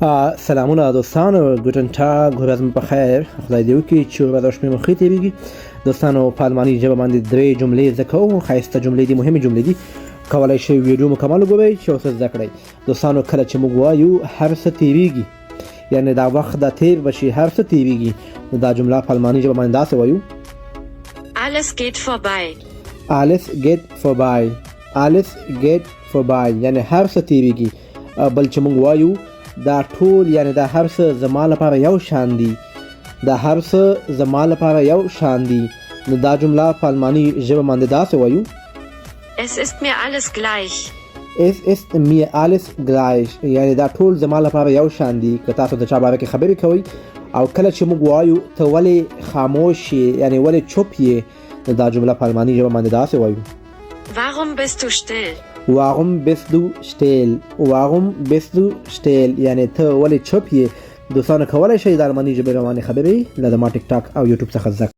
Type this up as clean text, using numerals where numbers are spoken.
سلامونه دوستانو، ګوټن ټاګ، ورځ مو په خیر. خدای دې وکړي چې ورځ او شپې مو ښې تېرېږي. دوستانو په الماني ژبه باندې 3 جملې زده کوو. ښایسته جملې دي، مهمې جملې دي. کولی شئ ویډیو مکمل وګورئ چې یو څه زده کړئ. دوستانو کله چې موږ وایو هر څه تېرېږي، یعنې دا وخت دا تېر به شي، هر څه تېرېږي، نو دا جمله په الماني ژبه باندې داسې وایو: Alles geht vorbei. Alles geht vorbei. Alles geht vorbei، یعنې هر څه تېرېږي. بل چې موږ وایو دا ټول، یعنی دا هر څه زما لپاره یو شان دي، دا هر څه زما لپاره یو شان دي، نو دا جمله په الماني ژبه باندې داسې وایو: Es ist mir alles gleich. Es ist mir alles gleich، یعنی دا ټول زما لپاره یو شان دي. که تاسو د چا باره کې خبرې کوئ او کله چې موږ وایو ته ولې خاموش یې، یعنی ولې چوپ یې، نو دا جمله په الماني ژبه باندې داسې وایو: Warum bist du still? Warum bist du still؟ Warum bist du still؟ یعنی ته ولې چوپ یې. دوستانو کولی شئ د الماني ژبې روانې خبرې له ما ټیک ټاک او یوټیوب څخه زده